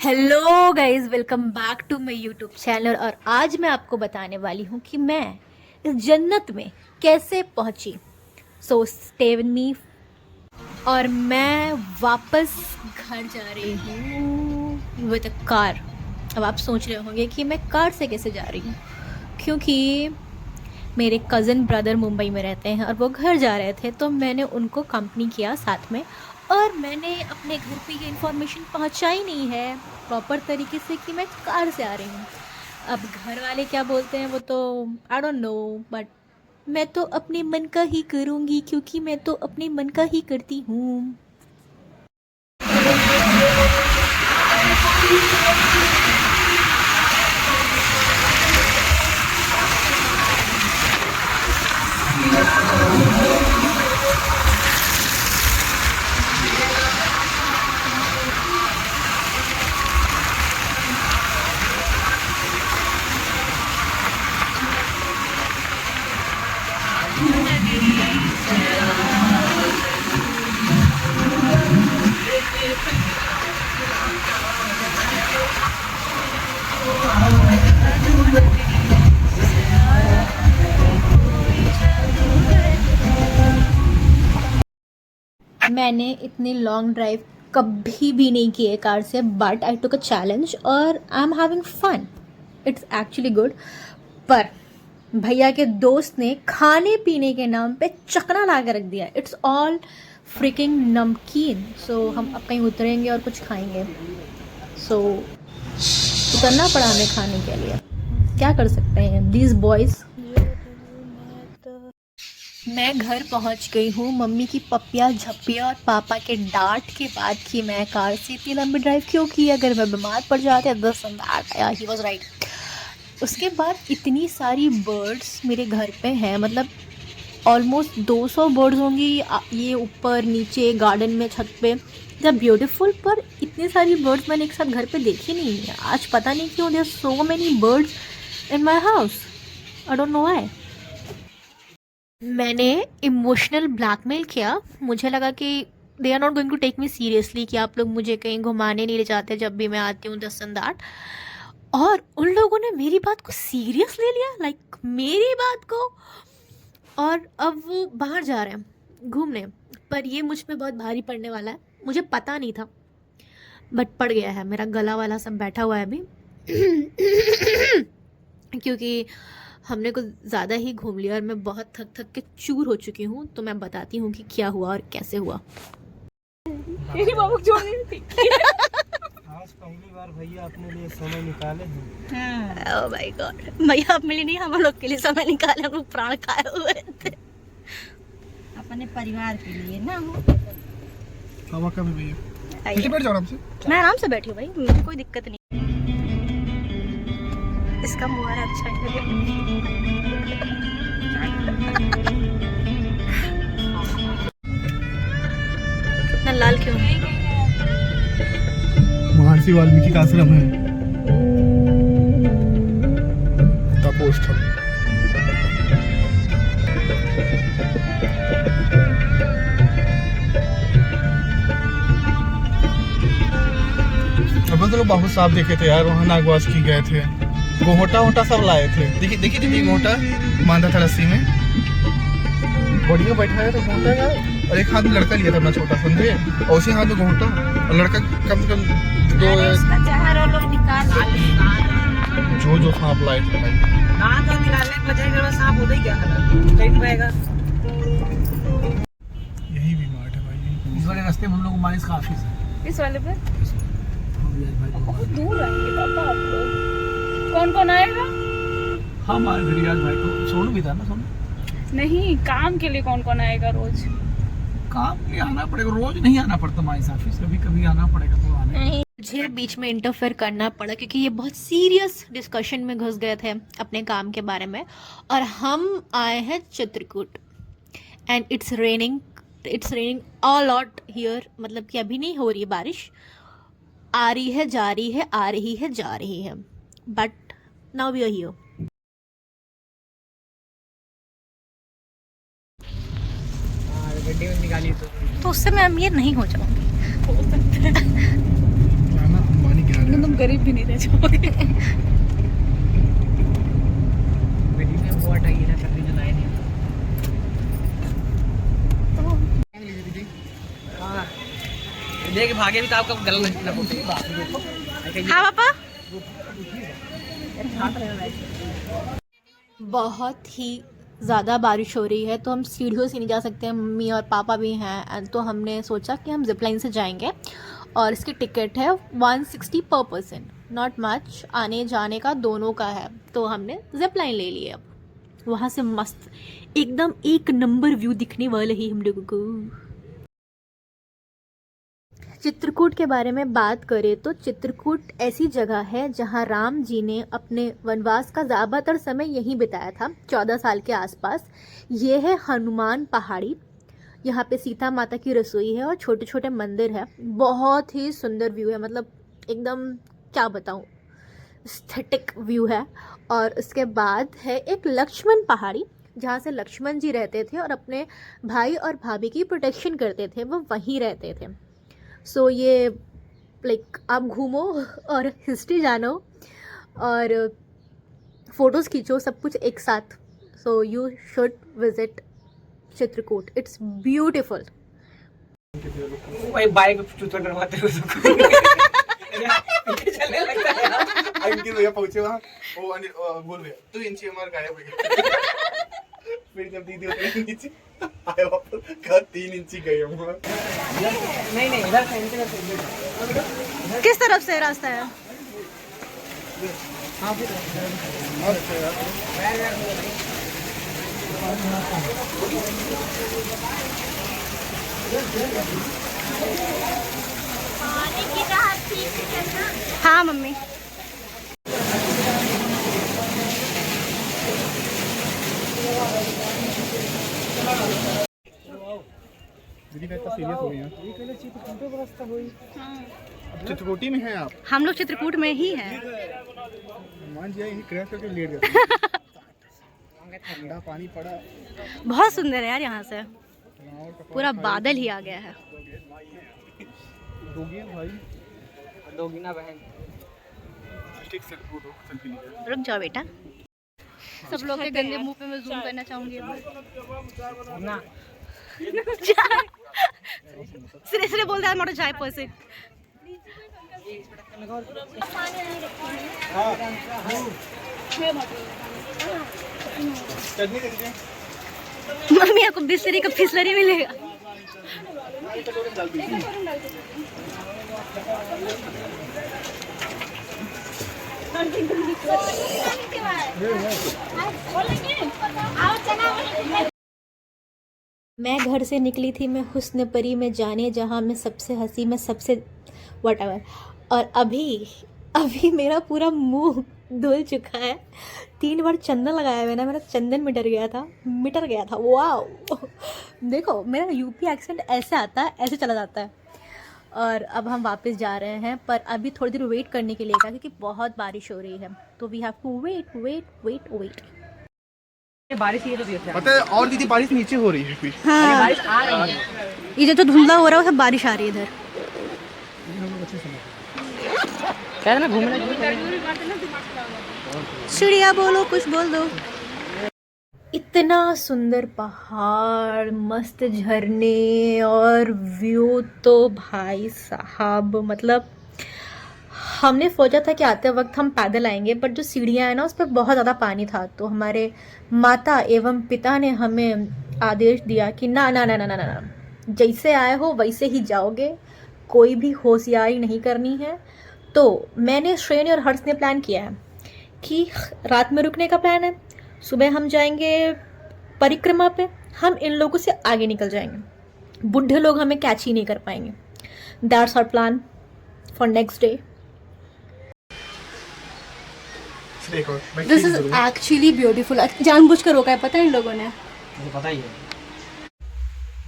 Hello guys, welcome back to my YouTube channel. और आज मैं आपको बताने वाली हूँ कि मैं इस जन्नत में कैसे पहुँची। So stay with me. और मैं वापस घर जा रही हूँ विद अ कार। अब आप सोच रहे होंगे कि मैं कार से कैसे जा रही हूँ, क्योंकि मेरे कज़न ब्रदर मुंबई में रहते हैं और वो घर जा रहे थे, तो मैंने उनको कंपनी किया साथ में। और मैंने अपने घर पे ये इन्फॉर्मेशन पहुंचाई नहीं है प्रॉपर तरीके से कि मैं कार से आ रही हूँ। अब घर वाले क्या बोलते हैं वो तो आई डोंट नो, बट मैं तो अपने मन का ही करूँगी, क्योंकि मैं तो अपने मन का ही करती हूँ। मैंने इतनी लॉन्ग ड्राइव कभी भी नहीं की है कार से, but I took a challenge और I am having fun. It's actually good. पर भैया के दोस्त ने खाने पीने के नाम पे चकना ला के रख दिया। इट्स ऑल फ्रिकिंग नमकीन। सो हम अब कहीं उतरेंगे और कुछ खाएंगे। सो उतरना पड़ा हमें खाने के लिए, क्या कर सकते हैं दीज बॉयज़। मैं घर पहुंच गई हूँ मम्मी की पपिया झप्पिया और पापा के डांट के बाद कि मैं कार से इतनी लंबी ड्राइव क्यों की। अगर मैं बीमार पड़ जाते दस ही वॉज राइट। उसके बाद इतनी सारी बर्ड्स मेरे घर पे हैं, मतलब ऑलमोस्ट 200 बर्ड्स होंगी ये ऊपर नीचे गार्डन में छत पे। The beautiful. पर इतनी सारी बर्ड्स मैंने एक साथ घर पे देखी नहीं है आज। पता नहीं क्यों there so many birds in my house. I don't know why. मैंने इमोशनल ब्लैकमेल किया। मुझे लगा कि they are not going to take me seriously, कि आप लोग मुझे कहीं घुमाने नहीं ले जाते जब भी मैं आती हूँ दस एंड दैट। और उन लोगों ने मेरी बात को सीरियस ले लिया, लाइक मेरी बात को। और अब वो बाहर जा रहे हैं घूमने। पर ये मुझ पे बहुत भारी पड़ने वाला है, मुझे पता नहीं था बट पड़ गया है। मेरा गला वाला सब बैठा हुआ है अभी क्योंकि हमने कुछ ज़्यादा ही घूम लिया और मैं बहुत थक थक के चूर हो चुकी हूँ। तो मैं बताती हूँ कि क्या हुआ और कैसे हुआ। आज पहली बार भैया अपने लिए समय निकाले हैं। ओह माय गॉड, भैया आप मिली नहीं, हम लोग के लिए समय निकाले, हम लोग प्राण खाए हुए थे अपने परिवार के लिए ना। हवा का भी भैया बैठ जाओ आराम से। मैं आराम से बैठी हूँ भाई, मुझे कोई दिक्कत नहीं। इसका मुहारा अच्छा है। इतना लाल क्यों है? महर्षि वाल्मीकि का आश्रम है, तपोस्थल। अपन तो लोग बहुत साफ देखे थे यार, वहाँ नागवास की गए थे, गोहोटा वोटा सब लाए थे। देखिए देखिए दीदी, गोहोटा बांधा था रस्सी में, बढ़िया बैठा है तो गोहोटा का। और एक हाथ में लड़का लिया था अपना छोटा, समझे, और उसी हाथ में गोहोटा, और लड़का कम से कम दो जो सांप लाए थे भाई। तो निकालने की बजाय अगर सांप होता ही क्या कहीं रहेगा। यही भी मार्ट है भाई। इस वाले रास्ते में हम लोग माइस का ऑफिस है। इस वाले पे बहुत दूर आएंगे पापा आप लोग। कौन कौन आएगा? हम आए फिर यार भाई, तो सोनू भी था ना। सोनू नहीं, काम के लिए कौन कौन आएगा रोज? काम के लिए आना पड़ेगा, रोज नहीं आना पड़ता माइस ऑफिस, कभी कभी आना पड़ेगा तो आने। मुझे बीच में इंटरफेयर करना पड़ा क्योंकि ये बहुत सीरियस डिस्कशन में घुस गए थे अपने काम के बारे में। और हम आए हैं Chitrakoot and it's raining a lot here. मतलब कि अभी नहीं हो रही है बारिश, आ रही है जा रही है, आ रही है जा रही है, but now we are here. तो उससे मैं अमीर नहीं हो जाऊंगी। अंबानी गिरा तुम गरीब भी नहीं रह जाओगे। बेटी ने वो हटाई ना करके जलाए नहीं। हाँ लेके भागे भी तो आपका गला ना फूटे। हाँ पापा। बहुत ही ज़्यादा बारिश हो रही है तो हम सीढ़ियों से नहीं जा सकते हैं, मम्मी और पापा भी हैं, तो हमने सोचा कि हम जिपलाइन से जाएंगे और इसकी टिकट है 160 पर पर्सन, नॉट मच, आने जाने का दोनों का है, तो हमने जिपलाइन ले ली। अब वहाँ से मस्त एकदम एक नंबर व्यू दिखने वाला ही हम लोगों को। चित्रकूट के बारे में बात करें तो चित्रकूट ऐसी जगह है जहां राम जी ने अपने वनवास का ज़्यादातर समय यहीं बिताया था, 14 साल के आसपास। ये है हनुमान पहाड़ी, यहाँ पे सीता माता की रसोई है और छोटे छोटे मंदिर है। बहुत ही सुंदर व्यू है, मतलब एकदम क्या बताऊँ, एस्थेटिक व्यू है। और उसके बाद है एक लक्ष्मण पहाड़ी, जहाँ से लक्ष्मण जी रहते थे और अपने भाई और भाभी की प्रोटेक्शन करते थे, वो वहीं रहते थे। सो ये लाइक आप घूमो और हिस्ट्री जानो और फोटोज़ खींचो, सब कुछ एक साथ। So you should visit Chitrakoot, it's beautiful. भाई बाइक पे चूतर करवाते हो उसको। चलने लगता है यार। अंकित भैया पहुंचे वहाँ, वो बोल रहे 2 इंची हमारे गायब हो गए। फिर जब दीदी उतरे नीचे आए वापस, कहा 3 इंची गए हम। नहीं नहीं इधर से किस तरफ से रास्ता है? हाँ फिर हाँ मम्मी। दीदी का इतना सीरियस हो गई है। चित्रकूटी में हैं आप? हम लोग चित्रकूट में ही हैं। मान जी यही क्रैश करके लेट गए। ठंडा पानी पड़ा, बहुत सुंदर है यार, यहाँ से पूरा बादल ही आ गया है। दोगी भाई, दोगी ना बहन। ठीक से फोटो सेल्फी लीजिए। रुक जाओ बेटा, सब लोग के गंदे मुंह पे मैं जूम करना चाहूंगी। ना सिरे सिरे बोल रहा है चाय पैसे। चटनी दे दीजिए। मम्मी आपको बिस्लरी का फिसलरी मिलेगा। मैं घर से निकली थी, मैं हुस्न परी में जाने जहाँ, मैं सबसे हंसी, मैं सबसे वटएवर। और अभी मेरा पूरा मुंह धुल चुका है। 3 बार चंदन लगाया हुआ ना, मेरा चंदन मिटर गया था। वाह देखो मेरा यूपी एक्सेंट ऐसे आता है, ऐसे चला जाता है। और अब हम वापस जा रहे हैं, पर अभी थोड़ी देर वेट करने के लिए कहा, क्योंकि बहुत बारिश हो रही है, तो वी हैव टू वेट। बारिश ये तो भी पता है, और दीदी बारिश नीचे हो रही है फिर। हाँ, बारिश आ रही है। इधर तो धुंधला हो रहा है, सब बारिश आ रही है इधर। कह ना घूमने चिड़िया बोलो, कुछ बोल दो। इतना सुंदर पहाड़, मस्त झरने और व्यू, तो भाई साहब मतलब हमने सोचा था कि आते वक्त हम पैदल आएंगे, बट जो सीढ़ियाँ हैं ना, उस पर बहुत ज़्यादा पानी था। तो हमारे माता एवं पिता ने हमें आदेश दिया कि ना, जैसे आए हो वैसे ही जाओगे, कोई भी होशियारी नहीं करनी है। तो मैंने, श्रेणी और हर्ष ने प्लान किया है कि रात में रुकने का प्लान है, सुबह हम जाएंगे परिक्रमा पे, हम इन लोगों से आगे निकल जाएंगे, बुढ़े लोग हमें कैच ही नहीं कर पाएंगे। That's our plan for next day. This is actually beautiful. जानबूझ कर रोका है, पता है इन लोगों ने। मुझे पता ही है।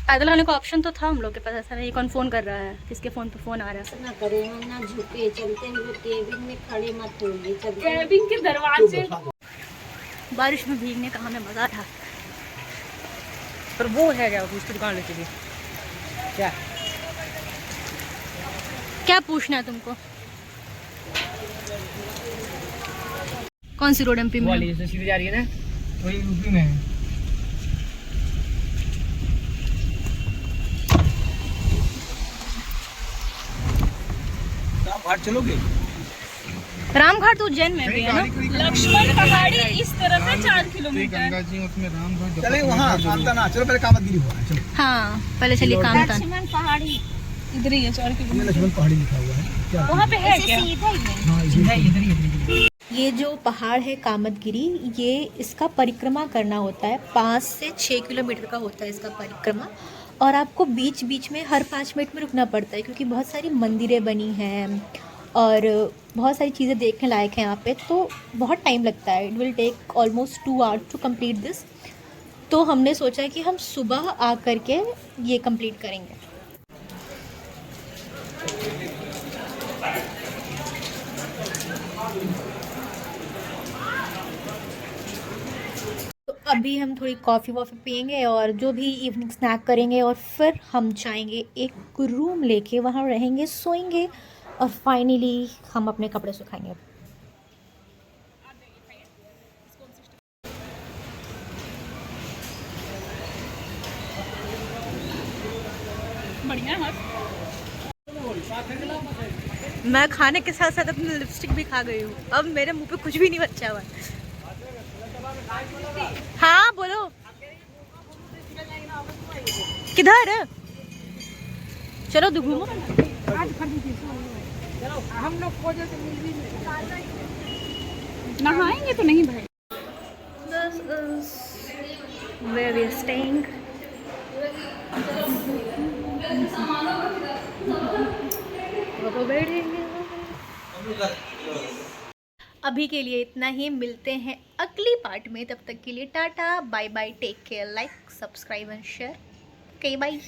पैदल आने का ऑप्शन तो था हम लोग के पास, ऐसा नहीं। कौन फोन कर रहा है, किसके फोन पे फोन आ रहा है? ना करे ना झुके, चलते हुए केबिन में खड़े मत होइए, चलते कैबिन के दरवाजे। बारिश में भीगने का हमें मजा था। पर वो है क्या, उसकी दुकान लेके भी क्या क्या पूछना है तुमको? कौन सी रोड एमपी में? वाली जैसे सीधी जा रही है ना, वही यूपी में है। आप घाट चलोगे? रामघाट तो उज्जैन में भी है ना? लक्ष्मण पहाड़ी इस तरफ है 4 किलोमीटर। गंगा जी उसमें रामघाट चले वहाँ कामताना, चलो पहले कामतगिरी हुआ है, चलो। हाँ पहले चलिए कामतान। लक्ष्मण पहाड़ी इधर ही है 4 ये किलोमीटर। लक्ष्मण पहाड़ी लिखा हुआ है क्या? वहाँ पे है ऐसे क्या? सीधा ही है। हाँ इधर ही। ये जो पहाड़ है कामतगिरी, ये इसका परिक्रमा करना होता है। 5 से 6 किलोमीटर का होता है इसका परिक्रमा। और आपको बीच बीच में हर 5 मिनट में रुकना पड़ता है, क्योंकि बहुत सारी मंदिरें बनी हैं और बहुत सारी चीज़ें देखने लायक हैं यहाँ पे, तो बहुत टाइम लगता है। It will take almost 2 hours to complete this. तो हमने सोचा कि हम सुबह आ करके ये कंप्लीट करेंगे। तो अभी हम थोड़ी कॉफ़ी वॉफ़ी पियेंगे और जो भी इवनिंग स्नैक करेंगे, और फिर हम जाएंगे एक रूम लेके, वहाँ रहेंगे, सोएंगे, और फाइनली हम अपने कपड़े सुखाएंगे। बढ़िया है। मैं खाने के साथ साथ अपनी लिपस्टिक भी खा गई हूँ। अब मेरे मुंह पे कुछ भी नहीं बचा हुआ है। हाँ बोलो, किधर? चलो तो घूमो। हम लोग नहाएंगे तो नहीं भाई। This is where we are staying. अभी के लिए इतना ही, मिलते हैं अगली पार्ट में। तब तक के लिए tata bye bye, take care, like subscribe and share. Okay bye.